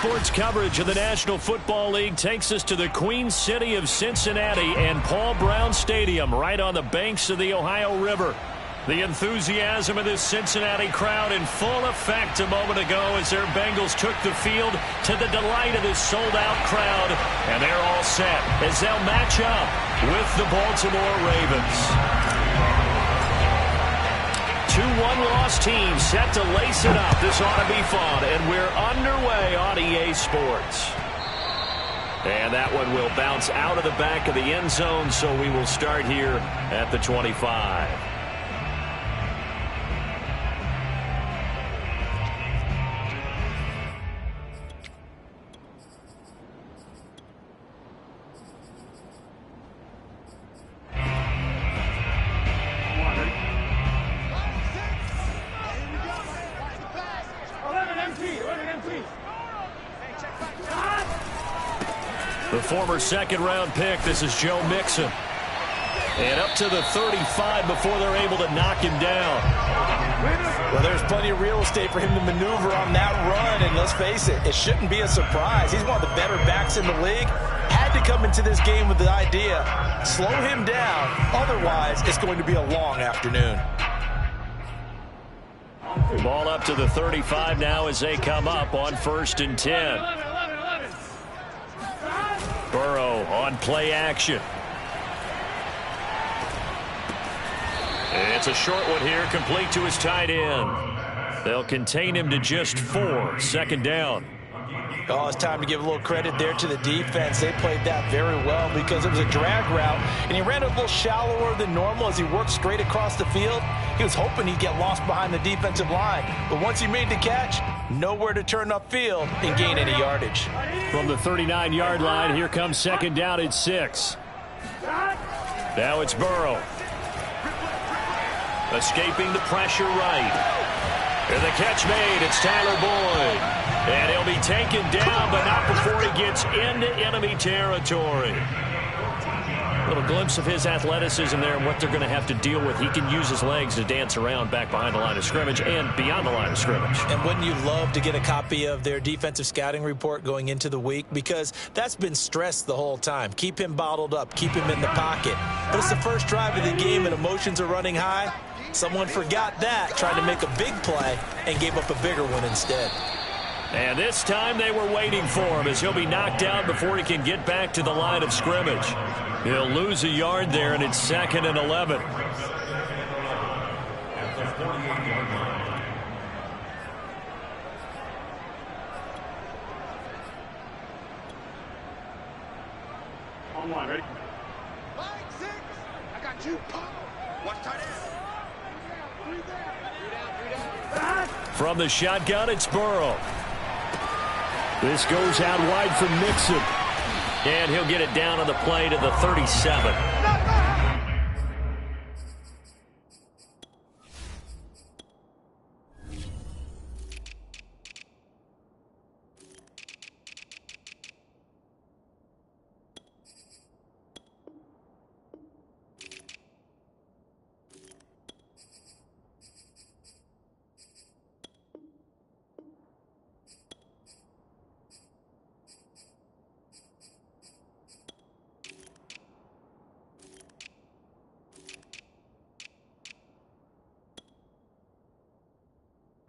sports coverage of the National Football League takes us to the Queen City of Cincinnati and Paul Brown Stadium right on the banks of the Ohio River. The enthusiasm of this Cincinnati crowd in full effect a moment ago as their Bengals took the field to the delight of this sold-out crowd. And they're all set as they'll match up with the Baltimore Ravens. 2-1 loss team set to lace it up. This ought to be fun. And we're underway on EA Sports. And that one will bounce out of the back of the end zone, so we will start here at the 25. The former second-round pick, this is Joe Mixon. And up to the 35 before they're able to knock him down. Well, there's plenty of real estate for him to maneuver on that run, and let's face it, it shouldn't be a surprise. He's one of the better backs in the league. Had to come into this game with the idea, slow him down, otherwise it's going to be a long afternoon. Ball up to the 35 now as they come up on 1st and 10. Burrow on play action. It's a short one here, complete to his tight end. They'll contain him to just 4, 2nd down. Oh, it's time to give a little credit there to the defense. They played that very well because it was a drag route, and he ran a little shallower than normal as he worked straight across the field. He was hoping he'd get lost behind the defensive line, but once he made the catch, nowhere to turn upfield and gain any yardage. From the 39-yard line, here comes 2nd down at 6. Now it's Burrow. Escaping the pressure right. And the catch made. It's Tyler Boyd. And he'll be taken down, but not before he gets into enemy territory. A little glimpse of his athleticism there and what they're going to have to deal with. He can use his legs to dance around back behind the line of scrimmage and beyond the line of scrimmage. And wouldn't you love to get a copy of their defensive scouting report going into the week? Because that's been stressed the whole time. Keep him bottled up. Keep him in the pocket. But it's the first drive of the game and emotions are running high. Someone forgot that, tried to make a big play, and gave up a bigger one instead. And this time they were waiting for him as he'll be knocked down before he can get back to the line of scrimmage. He'll lose a yard there, and it's 2nd and 11. On ready? 5, 6. I got you. Watch tight end. From the shotgun, it's Burrow. This goes out wide for Mixon. And he'll get it down on the play to the 37.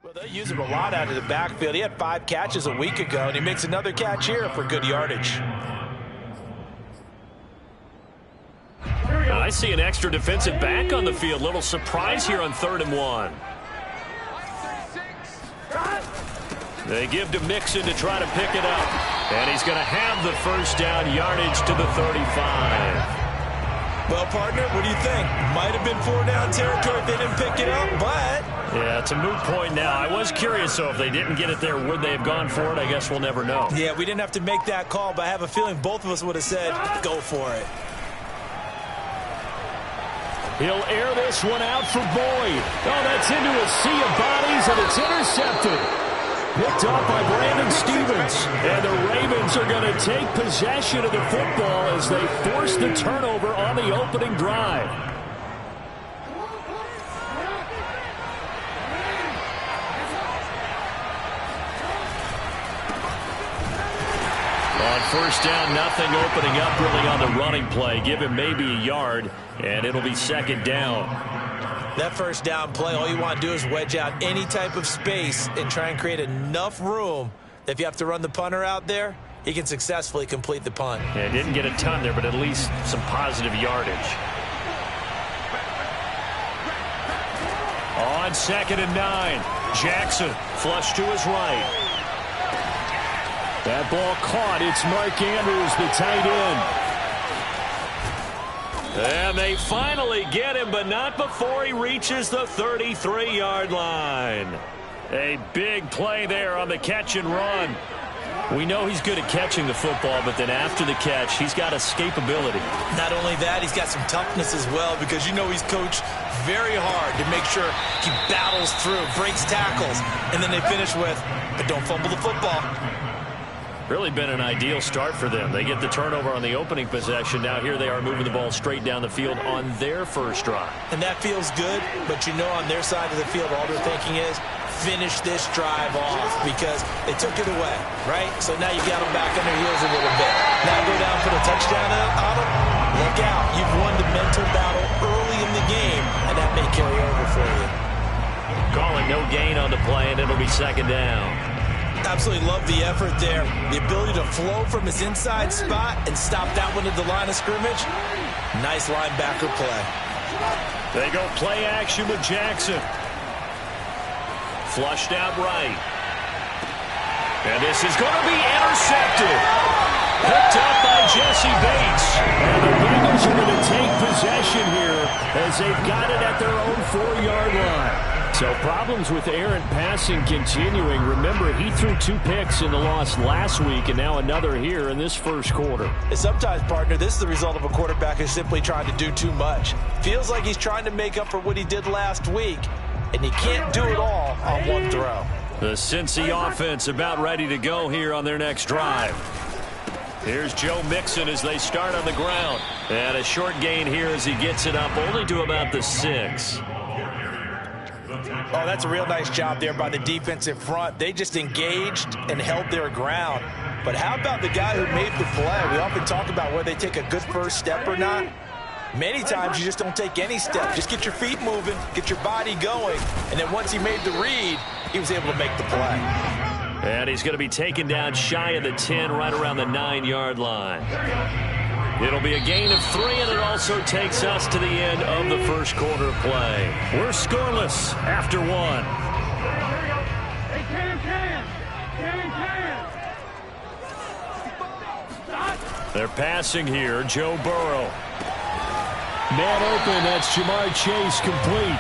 Well, they use him a lot out of the backfield. He had 5 catches a week ago, and he makes another catch here for good yardage. I see an extra defensive back on the field. Little surprise here on 3rd and 1. They give to Mixon to try to pick it up. And he's going to have the 1st down yardage to the 35. Well, partner, what do you think? Might have been 4-down territory if they didn't pick it up, but... Yeah, it's a moot point now. I was curious, though, if they didn't get it there, would they have gone for it? I guess we'll never know. Yeah, we didn't have to make that call, but I have a feeling both of us would have said, go for it. He'll air this one out for Boyd. Oh, that's into a sea of bodies, and it's intercepted. Picked off by Brandon Stevens. And the Ravens are going to take possession of the football as they force the turnover on the opening drive. On first down, nothing opening up really on the running play. Give him maybe a yard, and it'll be second down. That first down play, all you want to do is wedge out any type of space and try and create enough room that if you have to run the punter out there, he can successfully complete the punt. Yeah, didn't get a ton there, but at least some positive yardage. On 2nd and 9, Jackson flush to his right. That ball caught. It's Mark Andrews, the tight end. And they finally get him, but not before he reaches the 33-yard line. A big play there on the catch and run. We know he's good at catching the football, but then after the catch, he's got escapability. Not only that, he's got some toughness as well, because you know he's coached very hard to make sure he battles through, breaks tackles, and then they finish with, but don't fumble the football. Really been an ideal start for them. They get the turnover on the opening possession. Now here they are moving the ball straight down the field on their first drive. And that feels good, but you know on their side of the field, all they're thinking is, finish this drive off, because they took it away, right? So now you got them back on their heels a little bit. Now go down, put a touchdown on them. Look out. You've won the mental battle early in the game, and that may carry over for you. Calling no gain on the play, and it'll be second down. Absolutely love the effort there. The ability to flow from his inside spot and stop that one at the line of scrimmage. Nice linebacker play. They go play action with Jackson. Flushed out right. And this is going to be intercepted. Picked up by Jesse Bates. And the Bengals are going to take possession here as they've got it at their own 4-yard line. So problems with errant passing continuing. Remember, he threw 2 picks in the loss last week, and now another here in this first quarter. And sometimes, partner, this is the result of a quarterback who's simply trying to do too much. Feels like he's trying to make up for what he did last week, and he can't do it all on one throw. The Cincy offense about ready to go here on their next drive. Here's Joe Mixon as they start on the ground. And a short gain here as he gets it up only to about the 6. Oh, that's a real nice job there by the defensive front. They just engaged and held their ground. But how about the guy who made the play? We often talk about whether they take a good first step or not. Many times you just don't take any step. Just get your feet moving, get your body going, and then once he made the read, he was able to make the play. And he's going to be taken down shy of the 10, right around the 9-yard line. It'll be a gain of 3, and it also takes us to the end of the first quarter play. We're scoreless after 1. They're passing here. Joe Burrow. Man open, that's Jamar Chase complete.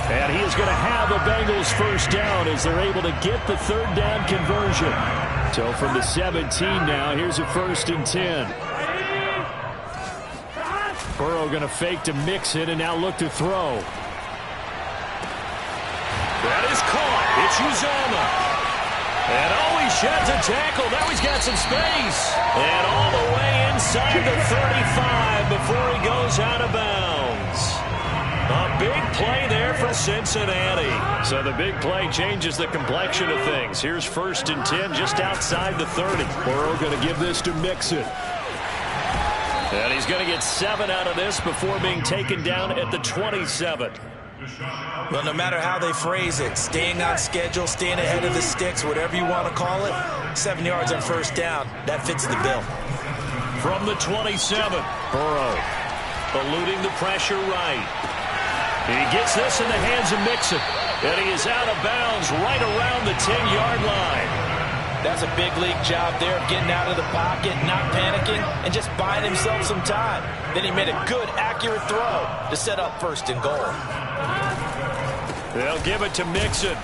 And he is going to have the Bengals first down as they're able to get the 3rd down conversion. So from the 17 now, here's a 1st and 10. Burrow going to fake to mix it and now look to throw. That is caught. It's Uzomah. And he sheds a tackle. Now he's got some space. And all the way inside the 35 before he goes out of bounds. A big play there for Cincinnati. So the big play changes the complexion of things. Here's 1st and 10 just outside the 30. Burrow going to give this to Mixon. And he's going to get 7 out of this before being taken down at the 27. Well, no matter how they phrase it, staying on schedule, staying ahead of the sticks, whatever you want to call it, 7 yards on first down, that fits the bill. From the 27, Burrow eluding the pressure right. He gets this in the hands of Mixon, and he is out of bounds right around the 10-yard line. That's a big league job there of getting out of the pocket, not panicking, and just buying himself some time. Then he made a good, accurate throw to set up 1st and goal. They'll give it to Mixon.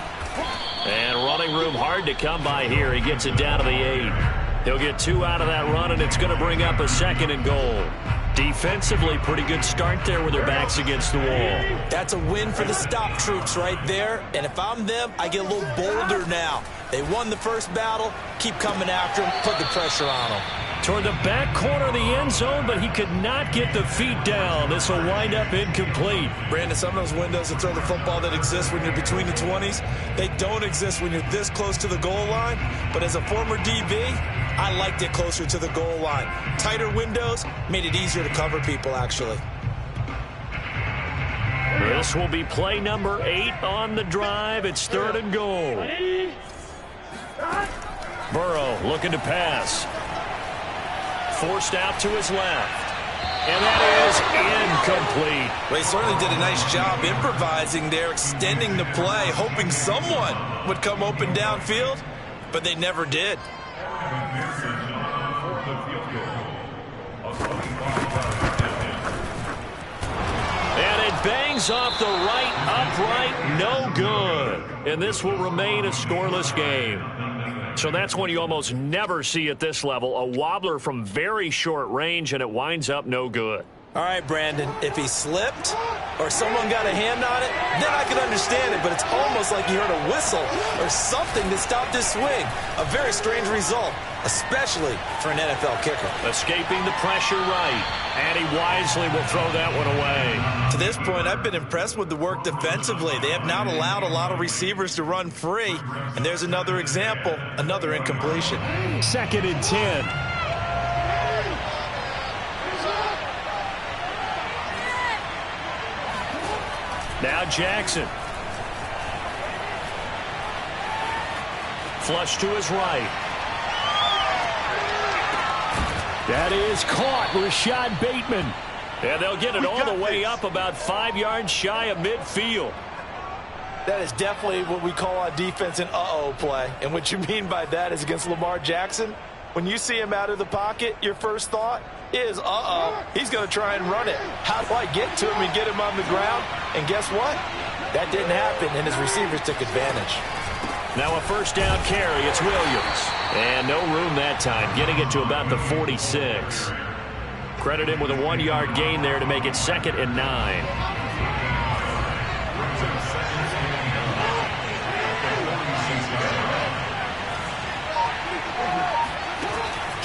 And running room hard to come by here. He gets it down to the 8. He'll get 2 out of that run, and it's going to bring up a 2nd and goal. Defensively, pretty good start there with their backs against the wall. That's a win for the stop troops right there. And if I'm them, I get a little bolder now. They won the first battle. Keep coming after them. Put the pressure on them. toward the back corner of the end zone, but he could not get the feet down. This will wind up incomplete. Brandon, some of those windows to throw the football that exist when you're between the 20s, they don't exist when you're this close to the goal line. But as a former DB, I liked it closer to the goal line. Tighter windows made it easier to cover people, actually. This will be play number 8 on the drive. It's 3rd and goal. Burrow looking to pass. Forced out to his left. And that is incomplete. Well, he certainly did a nice job improvising there, extending the play, hoping someone would come open downfield, but they never did. And it bangs off the right upright, no good. And this will remain a scoreless game. So that's one you almost never see at this level. A wobbler from very short range, and it winds up no good. All right, Brandon, if he slipped or someone got a hand on it, then I could understand it, but it's almost like he heard a whistle or something that stopped his swing. A very strange result, especially for an NFL kicker. Escaping the pressure right, and he wisely will throw that one away. To this point, I've been impressed with the work defensively. They have not allowed a lot of receivers to run free, and there's another example, another incompletion. 2nd and 10. Now Jackson. Flush to his right. That is caught. Rashad Bateman. And they'll get it all the way up about 5 yards shy of midfield. That is definitely what we call on defense an uh-oh play. And what you mean by that is against Lamar Jackson, when you see him out of the pocket, your first thought is, uh-oh, he's going to try and run it. How do I get to him and get him on the ground? And guess what? That didn't happen, and his receivers took advantage. Now a 1st down carry. It's Williams. And no room that time, getting it to about the 46. Credit him with a 1-yard gain there to make it 2nd and 9.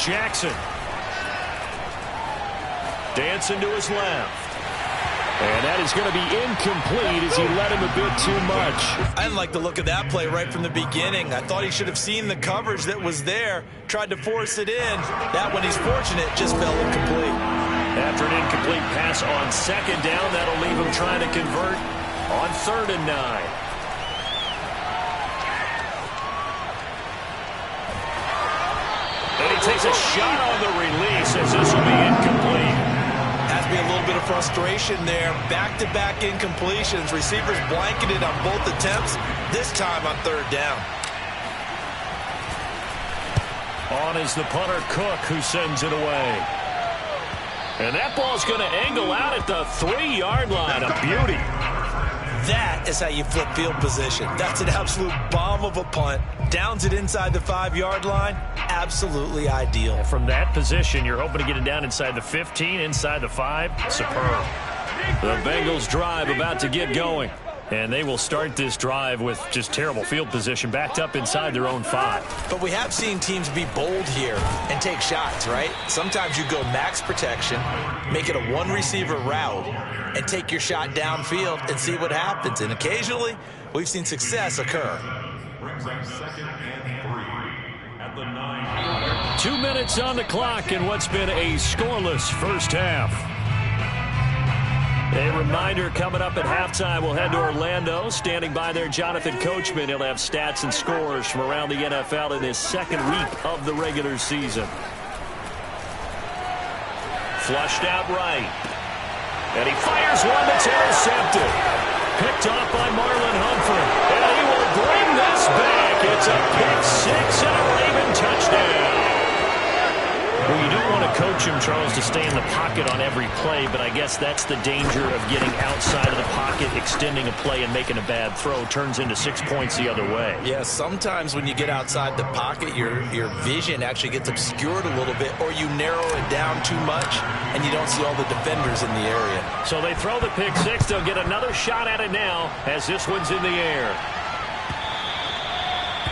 Jackson. Dancing to his left. And that is going to be incomplete as he let him a bit too much. I didn't like the look of that play right from the beginning. I thought he should have seen the coverage that was there, tried to force it in. That one, he's fortunate, just fell incomplete. After an incomplete pass on 2nd down, that'll leave him trying to convert on 3rd and 9. And he takes a shot on the release as this will be incomplete. Has to be a little bit of frustration there. Back-to-back incompletions. Receivers blanketed on both attempts, this time on 3rd down. On is the punter Cook, who sends it away. And that ball's going to angle out at the 3-yard line. A beauty. That is how you flip field position. That's an absolute bomb of a punt. Downs it inside the 5-yard line. Absolutely ideal. From that position, you're hoping to get it down inside the 15, inside the 5. Superb. The Bengals drive about to get going. And they will start this drive with just terrible field position, backed up inside their own 5. But we have seen teams be bold here and take shots, right? Sometimes you go max protection, make it a 1-receiver route, and take your shot downfield and see what happens. And occasionally, we've seen success occur. 2 minutes on the clock in what's been a scoreless first half. A reminder, coming up at halftime, we'll head to Orlando. Standing by there, Jonathan Coachman. He'll have stats and scores from around the NFL in his 2nd week of the regular season. Flushed out right. And he fires one that's intercepted. Picked off by Marlon Humphrey. And he will bring this back. It's a pick 6 and a Raven touchdown. Well, you don't want to coach him, Charles, to stay in the pocket on every play, but I guess that's the danger of getting outside of the pocket, extending a play, and making a bad throw. Turns into 6 points the other way. Yeah, sometimes when you get outside the pocket, your vision actually gets obscured a little bit, or you narrow it down too much, and you don't see all the defenders in the area. So they throw the pick 6. They'll get another shot at it now as this one's in the air.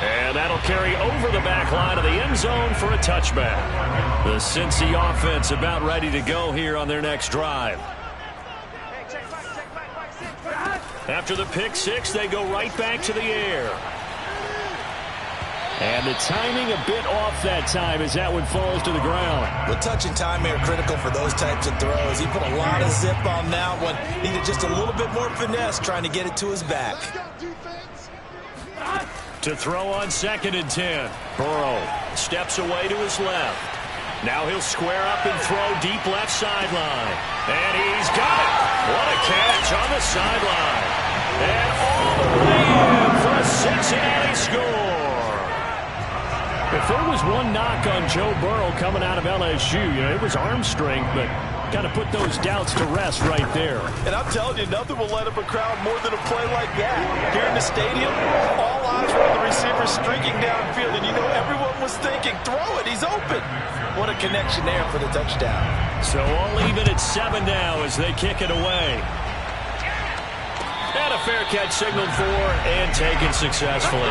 And that'll carry over the back line of the end zone for a touchback. The Cincy offense about ready to go here on their next drive. After the pick six, they go right back to the air. And the timing a bit off that time as that one falls to the ground. The touch and time are critical for those types of throws. He put a lot of zip on that one. Needed just a little bit more finesse trying to get it to his back. To throw on 2nd and 10. Burrow steps away to his left. Now he'll square up and throw deep left sideline. And he's got it. What a catch on the sideline. And all the way in for a Cincinnati score. If there was one knock on Joe Burrow coming out of LSU, it was arm strength, but kind of put those doubts to rest right there. And I'm telling you, nothing will let up a crowd more than a play like that. Here in the stadium, all eyes were on the receiver streaking downfield, and everyone was thinking, throw it, he's open. What a connection there for the touchdown. So all even at 7 now as they kick it away. And a fair catch signaled for and taken successfully.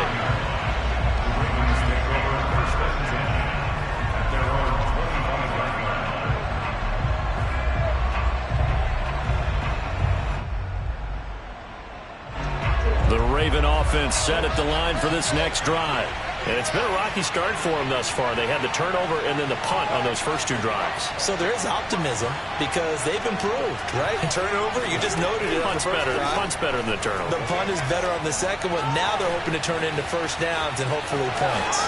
The Raven offense set at the line for this next drive. And it's been a rocky start for them thus far. They had the turnover and then the punt on those first 2 drives. So there is optimism because they've improved, right? Turnover, you just noted it. Punt's better than the turnover. The punt is better on the second one. Now they're hoping to turn into first downs and hopefully points.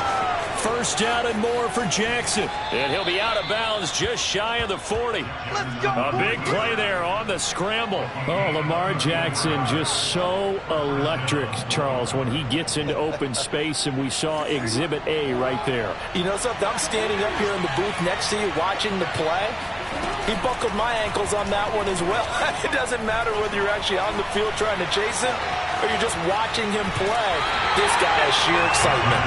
First down and more for Jackson. And he'll be out of bounds just shy of the 40. Let's go. A big play there on the scramble. Oh, Lamar Jackson just so electric, Charles, when he gets into open space, and we saw Exhibit A right there. You know something? I'm standing up here in the booth next to you watching the play. He buckled my ankles on that one as well. It doesn't matter whether you're actually on the field trying to chase him or you're just watching him play. This guy has sheer excitement.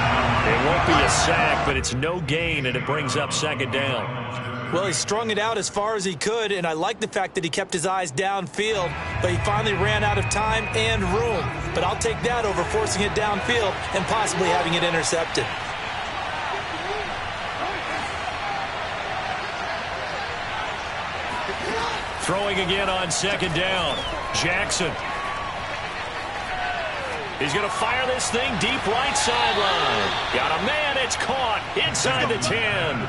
It won't be a sack, but it's no gain, and it brings up 2nd down. Well, he strung it out as far as he could, and I like the fact that he kept his eyes downfield, but he finally ran out of time and room. But I'll take that over forcing it downfield and possibly having it intercepted. Throwing again on 2nd down. Jackson. He's going to fire this thing deep right sideline. Got a man. It's caught inside the 10.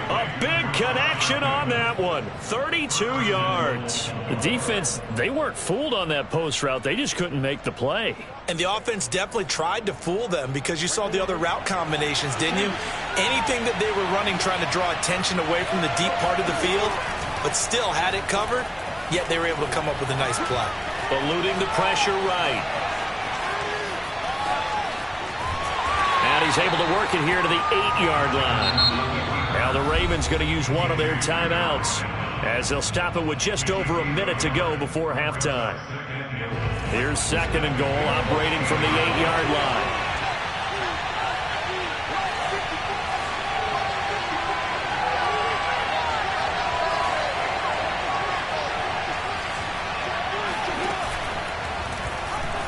A big connection on that one. 32 yards. The defense, they weren't fooled on that post route. They just couldn't make the play. And the offense definitely tried to fool them because you saw the other route combinations, didn't you? Anything that they were running trying to draw attention away from the deep part of the field, but still had it covered, yet they were able to come up with a nice play. Eluding the pressure right. And he's able to work it here to the 8-yard line. Now the Ravens going to use one of their timeouts as they'll stop it with just over a minute to go before halftime. Here's 2nd and goal, operating from the 8-yard line.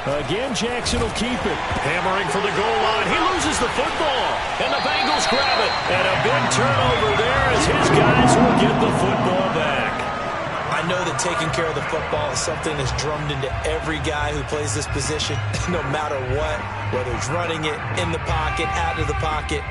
Again, Jackson will keep it. Hammering for the goal line. He loses the football. And the Bengals grab it. And a big turnover there as his guys will get the football back. I know that taking care of the football is something that's drummed into every guy who plays this position, no matter what, whether it's running it, in the pocket, out of the pocket.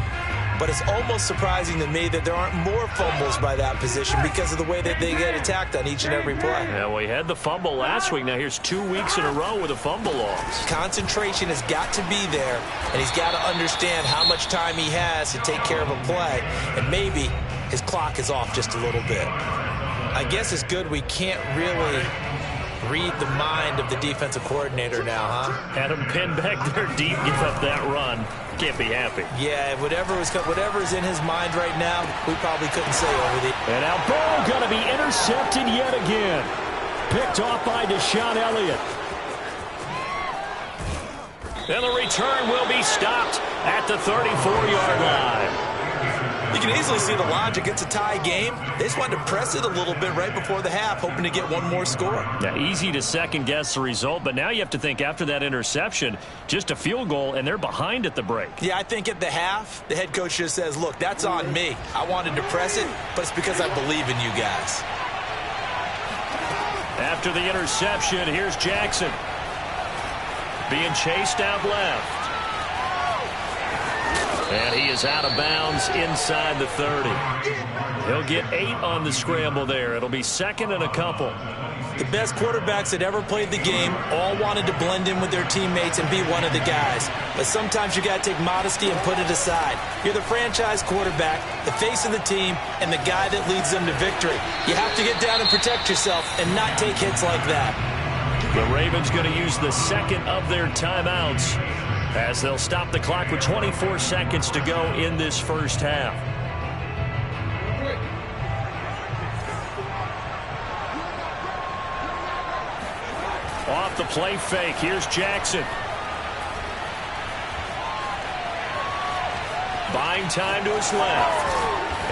But it's almost surprising to me that there aren't more fumbles by that position because of the way that they get attacked on each and every play. Yeah, we had the fumble last week. Now here's 2 weeks in a row with a fumble loss. Concentration has got to be there, and he's got to understand how much time he has to take care of a play. And maybe his clock is off just a little bit. I guess it's good we can't really read the mind of the defensive coordinator now, huh? Had him pinned back there deep, give up that run. Can't be happy. Yeah, whatever is in his mind right now, we probably couldn't say over the... And now Burrow going to be intercepted yet again. Picked off by Deshaun Elliott. And the return will be stopped at the 34-yard line. You can easily see the logic. It's a tie game. They just wanted to press it a little bit right before the half, hoping to get one more score. Yeah, easy to second-guess the result, but now you have to think after that interception, just a field goal, and they're behind at the break. Yeah, I think at the half, the head coach just says, look, that's on me. I wanted to press it, but it's because I believe in you guys. After the interception, here's Jackson. Being chased out left. And he is out of bounds inside the 30. He'll get 8 on the scramble there. It'll be second and a couple. The best quarterbacks that ever played the game all wanted to blend in with their teammates and be one of the guys. But sometimes you got to take modesty and put it aside. You're the franchise quarterback, the face of the team, and the guy that leads them to victory. You have to get down and protect yourself and not take hits like that. The Ravens going to use the second of their timeouts as they'll stop the clock with 24 seconds to go in this first half. Off the play fake, here's Jackson. Buying time to his left.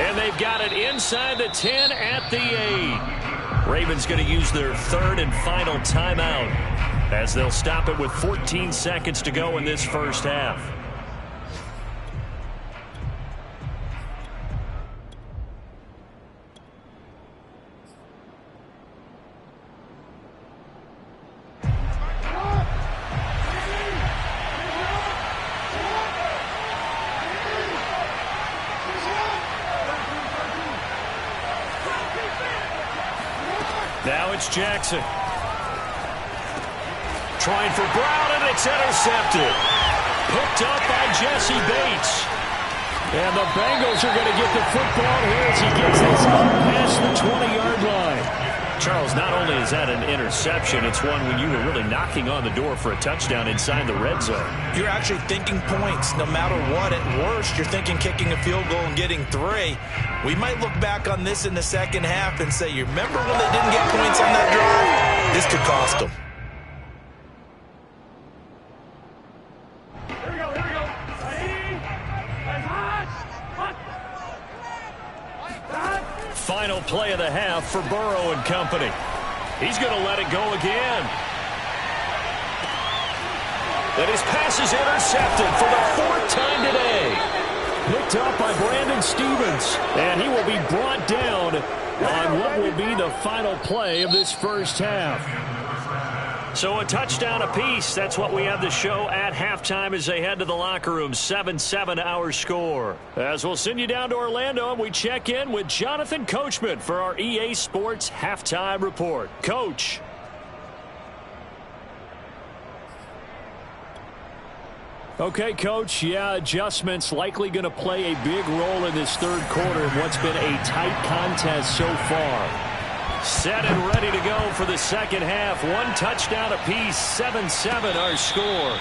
And they've got it inside the 10 at the 8. Ravens going to use their third and final timeout as they'll stop it with 14 seconds to go in this first half. Now it's Jackson. Trying for Brown, and it's intercepted. Picked up by Jesse Bates. And the Bengals are going to get the football here as he gets this up past the 20-yard line. Charles, not only is that an interception, it's one when you were really knocking on the door for a touchdown inside the red zone. You're actually thinking points no matter what. At worst, you're thinking kicking a field goal and getting 3. We might look back on this in the second half and say, you remember when they didn't get points on that drive? This could cost them. Final play of the half for Burrow and company. He's going to let it go again. And his pass is intercepted for the 4th time today. Picked up by Brandon Stevens. And he will be brought down on what will be the final play of this first half. So a touchdown apiece. That's what we have to show at halftime as they head to the locker room. 7-7 our score. As we'll send you down to Orlando, and we check in with Jonathan Coachman for our EA Sports Halftime Report. Coach. Okay, Coach. Yeah, adjustments likely going to play a big role in this third quarter in what's been a tight contest so far. Set and ready to go for the second half. 1 touchdown apiece. 7-7 our score.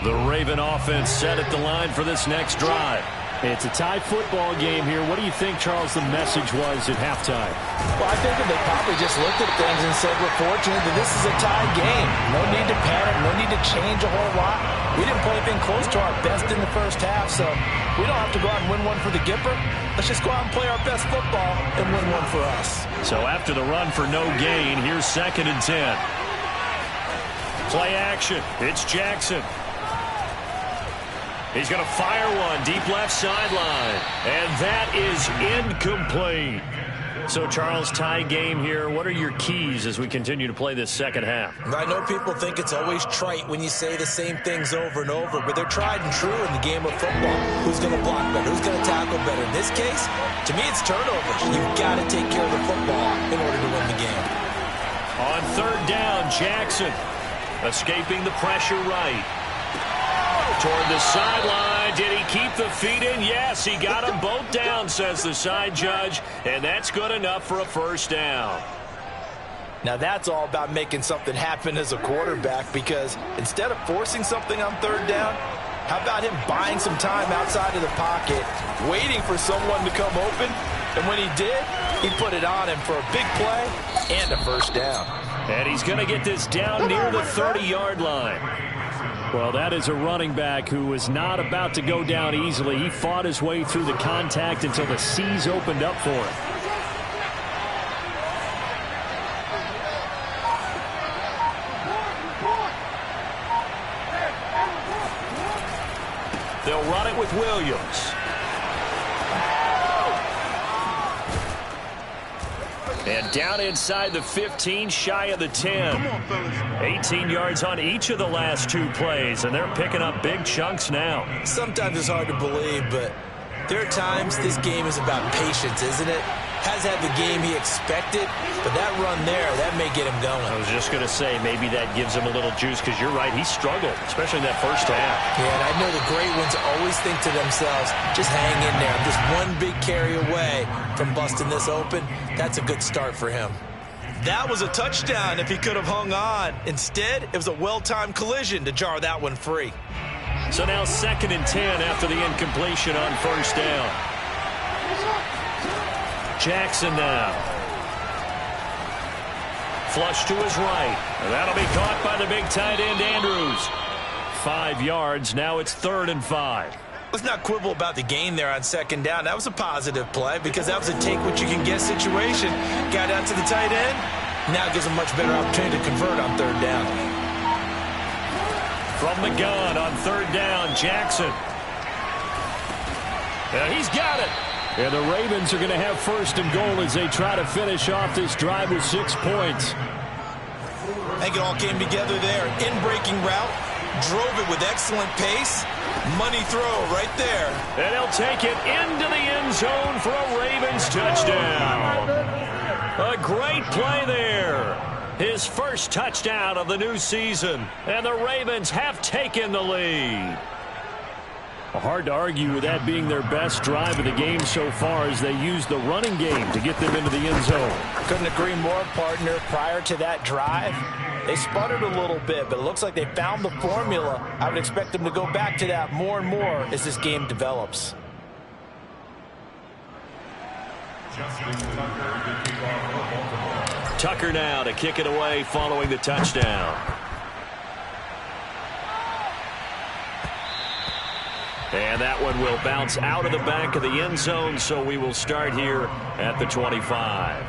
The Raven offense set at the line for this next drive. It's a tie football game here. What do you think, Charles, the message was at halftime? Well, I think that they probably just looked at things and said, we're fortunate that this is a tie game. No need to panic. No need to change a whole lot. We didn't play anything close to our best in the first half, so we don't have to go out and win one for the Gipper. Let's just go out and play our best football and win one for us. So after the run for no gain, here's 2nd and 10. Play action. It's Jackson. He's going to fire one deep left sideline. And that is incomplete. So, Charles, tie game here. What are your keys as we continue to play this second half? I know people think it's always trite when you say the same things over and over, but they're tried and true in the game of football. Who's going to block better? Who's going to tackle better? In this case, to me, it's turnovers. You've got to take care of the football in order to win the game. On third down, Jackson escaping the pressure right. Toward the sideline. Did he keep the feet in? Yes, he got them both down, says the side judge, and that's good enough for a first down. Now that's all about making something happen as a quarterback, because instead of forcing something on third down, how about him buying some time outside of the pocket, waiting for someone to come open, and when he did, he put it on him for a big play and a first down. And he's going to get this down near the 30-yard line. Well, that is a running back who was not about to go down easily. He fought his way through the contact until the C's opened up for him. They'll run it with Williams. And down inside the 15, shy of the 10. 18 yards on each of the last two plays, and they're picking up big chunks now. Sometimes it's hard to believe, but there are times this game is about patience, isn't it? Has had the game he expected, but that run there, that may get him going. I was just going to say, maybe that gives him a little juice, because you're right, he struggled, especially in that first half. Yeah, and I know the great ones always think to themselves, just hang in there. I'm just one big carry away from busting this open. That's a good start for him. That was a touchdown if he could have hung on. Instead, it was a well-timed collision to jar that one free. So now 2nd and 10 after the incompletion on first down. Jackson now. Flush to his right. And that'll be caught by the big tight end, Andrews. 5 yards. Now it's 3rd and 5. Let's not quibble about the gain there on 2nd down. That was a positive play because that was a take-what-you-can-get situation. Got out to the tight end. Now it gives him much better opportunity to convert on 3rd down. From the gun on 3rd down, Jackson. And he's got it. And the Ravens are going to have 1st and goal as they try to finish off this drive with 6 points. I think it all came together there. In-breaking route. Drove it with excellent pace. Money throw right there. And he'll take it into the end zone for a Ravens touchdown. A great play there. His first touchdown of the new season. And the Ravens have taken the lead. Hard to argue with that being their best drive of the game so far as they use the running game to get them into the end zone. Couldn't agree more, partner. Prior to that drive, they sputtered a little bit, but it looks like they found the formula. I would expect them to go back to that more and more as this game develops. Tucker now to kick it away following the touchdown. And that one will bounce out of the back of the end zone, so we will start here at the 25.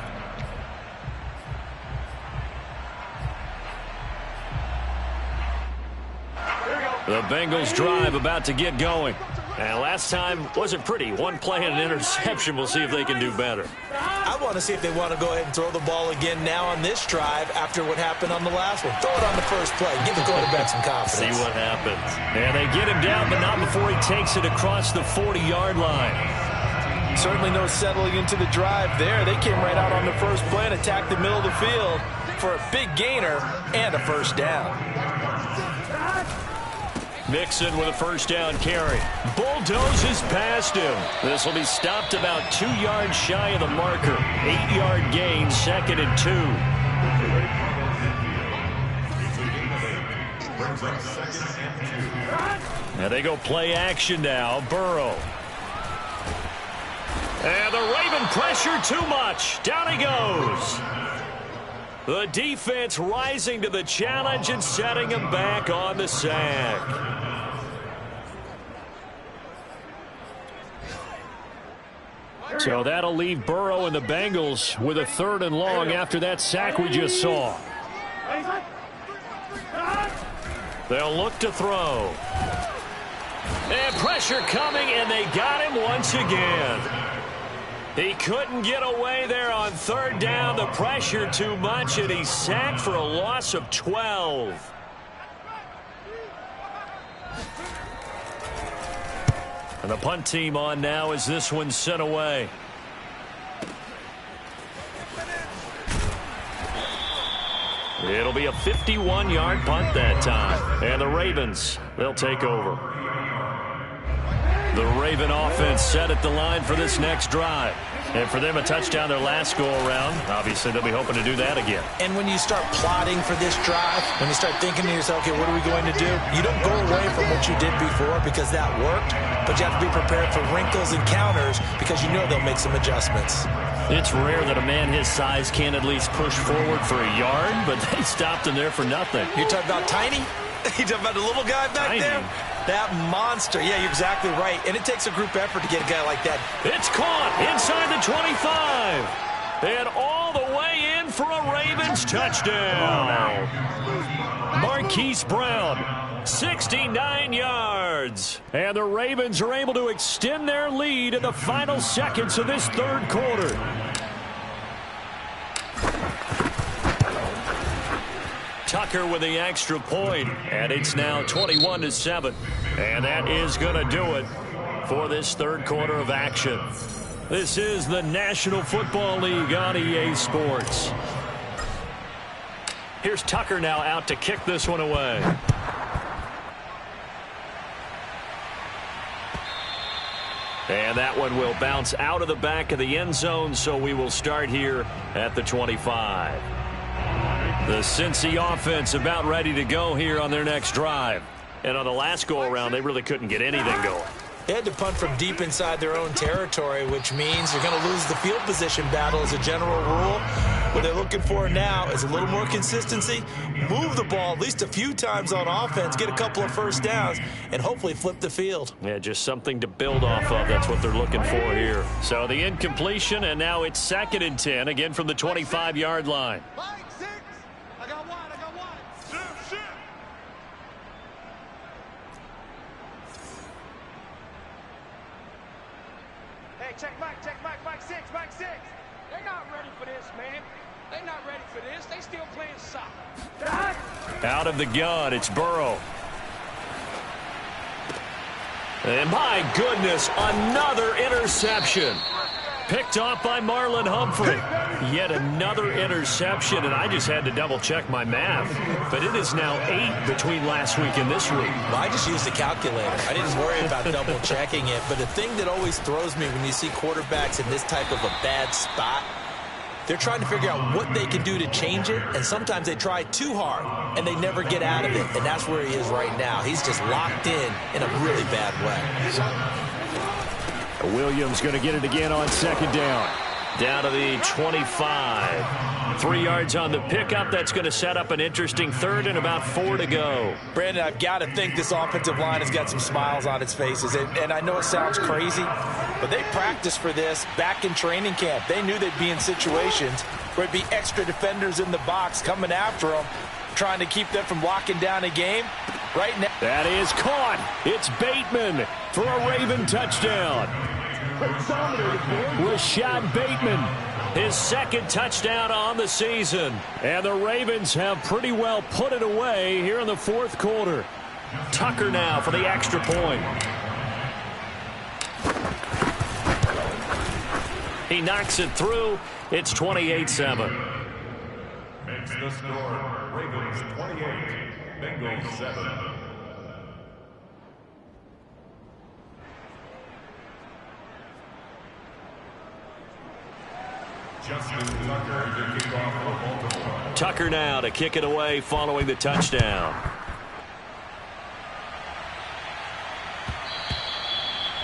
The Bengals drive about to get going. And last time wasn't pretty. One play and an interception. We'll see if they can do better. I want to see if they want to go ahead and throw the ball again now on this drive after what happened on the last one. Throw it on the first play. Give the quarterback some confidence. See what happens. And they get him down, but not before he takes it across the 40-yard line. Certainly no settling into the drive there. They came right out on the first play and attacked the middle of the field for a big gainer and a first down. Mixon with a first down carry. Bulldozes past him. This will be stopped about 2 yards shy of the marker. 8-yard gain, 2nd and 2. And they go play action now. Burrow. And the Raven pressure too much. Down he goes. The defense rising to the challenge and setting him back on the sack. So that'll leave Burrow and the Bengals with a 3rd and long after that sack we just saw. They'll look to throw. And pressure coming, and they got him once again. He couldn't get away there on third down. The pressure too much, and he's sacked for a loss of 12. And the punt team on now as this one's sent away. It'll be a 51-yard punt that time. And the Ravens, they'll take over. The Raven offense set at the line for this next drive. And for them, a touchdown their last go-around. Obviously, they'll be hoping to do that again. And when you start plotting for this drive, when you start thinking to yourself, okay, what are we going to do? You don't go away from what you did before because that worked, but you have to be prepared for wrinkles and counters because you know they'll make some adjustments. It's rare that a man his size can't at least push forward for a yard, but they stopped him there for nothing. You're talking about tiny? You're talking about the little guy back there? That monster. Yeah, you're exactly right. And it takes a group effort to get a guy like that. It's caught inside the 25. And all the way in for a Ravens touchdown. Marquise Brown, 69 yards. And the Ravens are able to extend their lead in the final seconds of this third quarter. Tucker with the extra point, and it's now 21-7. And that is going to do it for this third quarter of action. This is the National Football League on EA Sports. Here's Tucker now out to kick this one away. And that one will bounce out of the back of the end zone, so we will start here at the 25. The Cincy offense about ready to go here on their next drive. And on the last go-around, they really couldn't get anything going. They had to punt from deep inside their own territory, which means you're going to lose the field position battle as a general rule. What they're looking for now is a little more consistency, move the ball at least a few times on offense, get a couple of first downs, and hopefully flip the field. Yeah, just something to build off of. That's what they're looking for here. So the incompletion, and now it's 2nd and 10, again from the 25-yard line. I got one. Shoot. Hey, check Mike 6. They're not ready for this, man. They're not ready for this. They still playing soccer. Out of the gun, it's Burrow. And my goodness, another interception. Picked off by Marlon Humphrey. Yet another interception, and I just had to double-check my math. But it is now 8 between last week and this week. Well, I just used a calculator. I didn't worry about double-checking it. But the thing that always throws me when you see quarterbacks in this type of a bad spot, they're trying to figure out what they can do to change it, and sometimes they try too hard, and they never get out of it. And that's where he is right now. He's just locked in a really bad way. Williams going to get it again on 2nd down. Down to the 25. 3 yards on the pickup. That's going to set up an interesting third and about 4 to go. Brandon, I've got to think this offensive line has got some smiles on its faces. And I know it sounds crazy, but they practiced for this back in training camp. They knew they'd be in situations where it'd be extra defenders in the box coming after them, trying to keep them from locking down a game. Right now, that is caught. It's Bateman for a Raven touchdown. Rashad Bateman, his 2nd touchdown on the season. And the Ravens have pretty well put it away here in the 4th quarter. Tucker now for the extra point. He knocks it through. It's 28-7. Makes the score Ravens 28, Bengals 7. Tucker now to kick it away following the touchdown.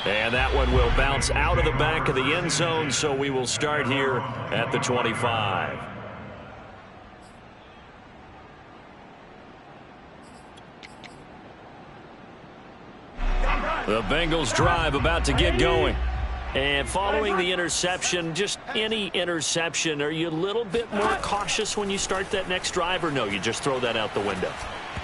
And that one will bounce out of the back of the end zone, so we will start here at the 25. The Bengals drive about to get going. And following the interception, just any interception, are you a little bit more cautious when you start that next drive, or no, you just throw that out the window?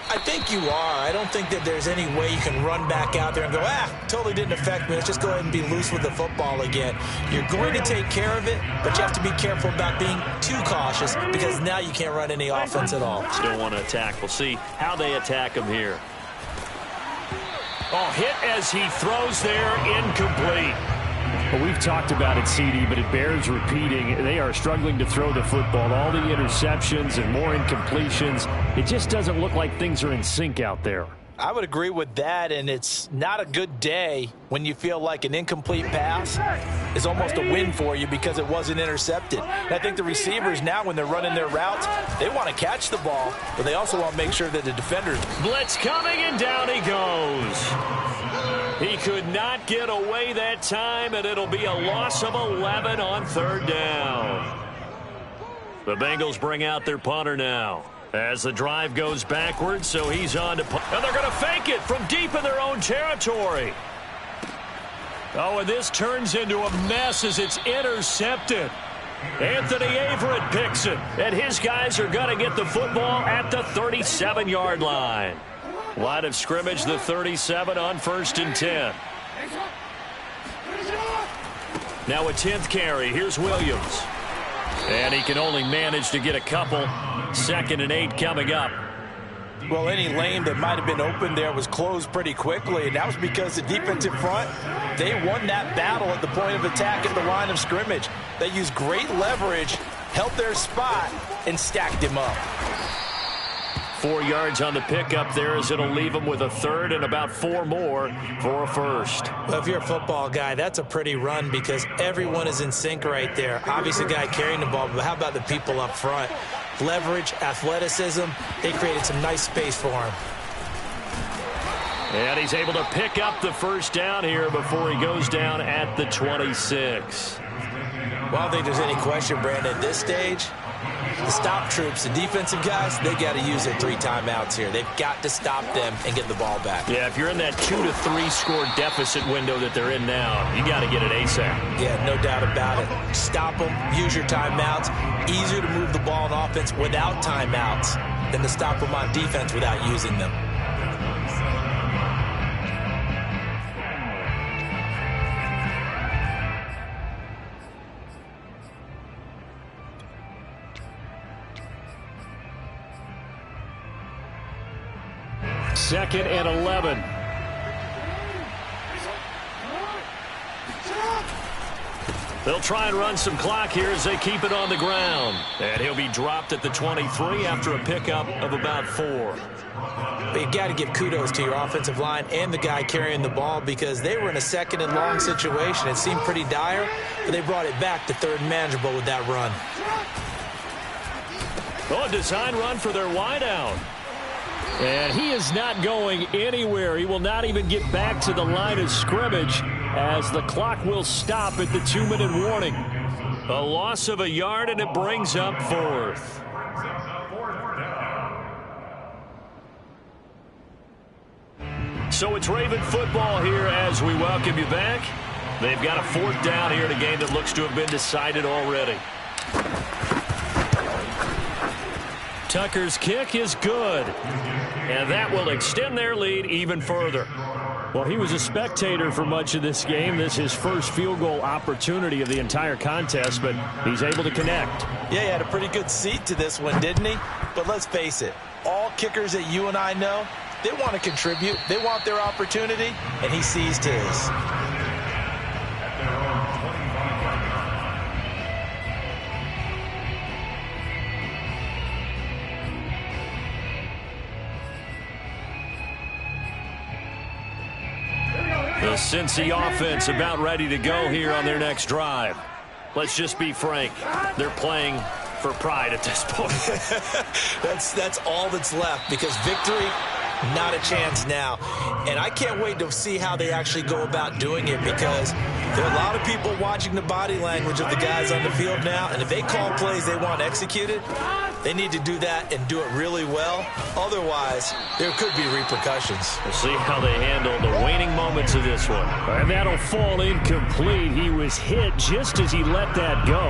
I think you are. I don't think that there's any way you can run back out there and go, totally didn't affect me. Let's just go ahead and be loose with the football again. You're going to take care of it, but you have to be careful about being too cautious because now you can't run any offense at all. Still want to attack. We'll see how they attack him here. Oh, hit as he throws there, incomplete. Well, we've talked about it, CD, but it bears repeating. They are struggling to throw the football. All the interceptions and more incompletions. It just doesn't look like things are in sync out there. I would agree with that, and it's not a good day when you feel like an incomplete pass is almost a win for you because it wasn't intercepted. And I think the receivers now, when they're running their routes, they want to catch the ball, but they also want to make sure that the defenders. Blitz coming, and down he goes. He could not get away that time, and it'll be a loss of 11 on third down. The Bengals bring out their punter now as the drive goes backwards, so he's on to punt. And they're going to fake it from deep in their own territory. Oh, and this turns into a mess as it's intercepted. Anthony Averett picks it, and his guys are going to get the football at the 37-yard line. Line of scrimmage, the 37 on 1st and 10. Now a 10th carry. Here's Williams. And he can only manage to get a couple. 2nd and 8 coming up. Well, any lane that might have been open there was closed pretty quickly, and that was because the defensive front, they won that battle at the point of attack at the line of scrimmage. They used great leverage, held their spot, and stacked him up. 4 yards on the pickup there as it'll leave them with a 3rd and about 4 more for a 1st. Well, if you're a football guy, that's a pretty run because everyone is in sync right there. Obviously, the guy carrying the ball, but how about the people up front? Leverage, athleticism, they created some nice space for him. And he's able to pick up the 1st down here before he goes down at the 26. Well, I don't think there's any question, Brandon, at this stage, the stop troops, the defensive guys, they got to use their 3 timeouts here. They've got to stop them and get the ball back. Yeah, if you're in that 2 to 3 score deficit window that they're in now, you got to get it ASAP. Yeah, no doubt about it. Stop them, use your timeouts. Easier to move the ball on offense without timeouts than to stop them on defense without using them. Second and 11. They'll try and run some clock here as they keep it on the ground. And he'll be dropped at the 23 after a pickup of about 4. But you've got to give kudos to your offensive line and the guy carrying the ball because they were in a 2nd and long situation. It seemed pretty dire, but they brought it back to 3rd and manageable with that run. Oh, a design run for their wideout. And he is not going anywhere. He will not even get back to the line of scrimmage as the clock will stop at the 2-minute warning. A loss of a yard, and it brings up 4th. So it's Raven football here as we welcome you back. They've got a 4th down here in a game that looks to have been decided already. Tucker's kick is good, and that will extend their lead even further. Well, he was a spectator for much of this game. This is his first field goal opportunity of the entire contest, but he's able to connect. Yeah, he had a pretty good seat to this one, didn't he? But let's face it, all kickers that you and I know, they want to contribute. They want their opportunity, and he seized his. The Cincy offense about ready to go here on their next drive. Let's just be frank. They're playing for pride at this point. That's all that's left because victory, not a chance now. And I can't wait to see how they actually go about doing it because there are a lot of people watching the body language of the guys on the field now. And if they call plays they want executed, they need to do that and do it really well. Otherwise, there could be repercussions. We'll see how they handle the waning moments of this one. And that'll fall incomplete. He was hit just as he let that go.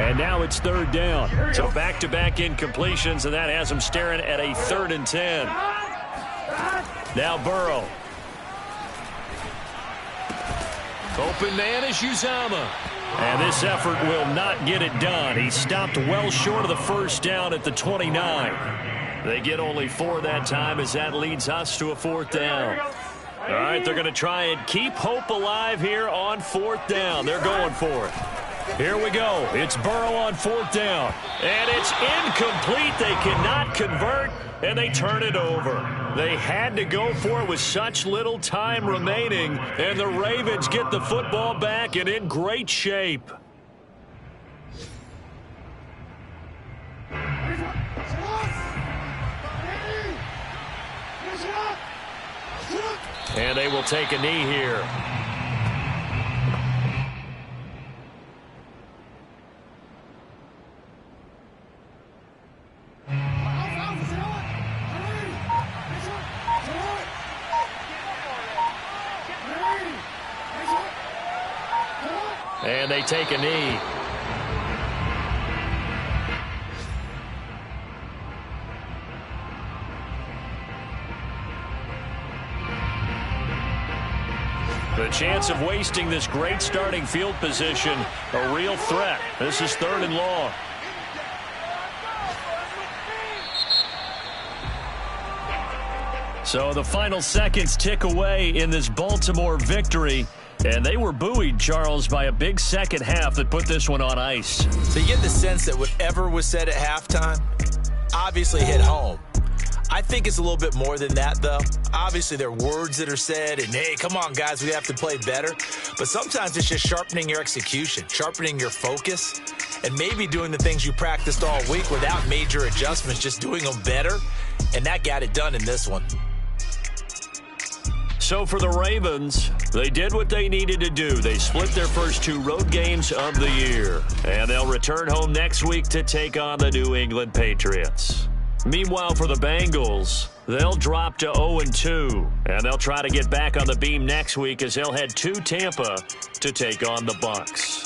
And now it's 3rd down. So back-to-back incompletions, and that has them staring at a 3rd and 10. Now Burrow. Open man is Uzama. And this effort will not get it done. He stopped well short of the first down at the 29. They get only 4 that time as that leads us to a 4th down. All right, they're going to try and keep hope alive here on 4th down. They're going for it. Here we go. It's Burrow on 4th down. And it's incomplete. They cannot convert, and they turn it over. They had to go for it with such little time remaining, and the Ravens get the football back and in great shape. And they will take a knee here. And they take a knee. The chance of wasting this great starting field position, a real threat. This is 3rd and long. So the final seconds tick away in this Baltimore victory. And they were buoyed, Charles, by a big second half that put this one on ice. So you get the sense that whatever was said at halftime obviously hit home. I think it's a little bit more than that, though. Obviously, there are words that are said, and, hey, come on, guys, we have to play better. But sometimes it's just sharpening your execution, sharpening your focus, and maybe doing the things you practiced all week without major adjustments, just doing them better. And that got it done in this one. So for the Ravens, they did what they needed to do. They split their first 2 road games of the year. And they'll return home next week to take on the New England Patriots. Meanwhile, for the Bengals, they'll drop to 0-2. And they'll try to get back on the beam next week as they'll head to Tampa to take on the Bucs.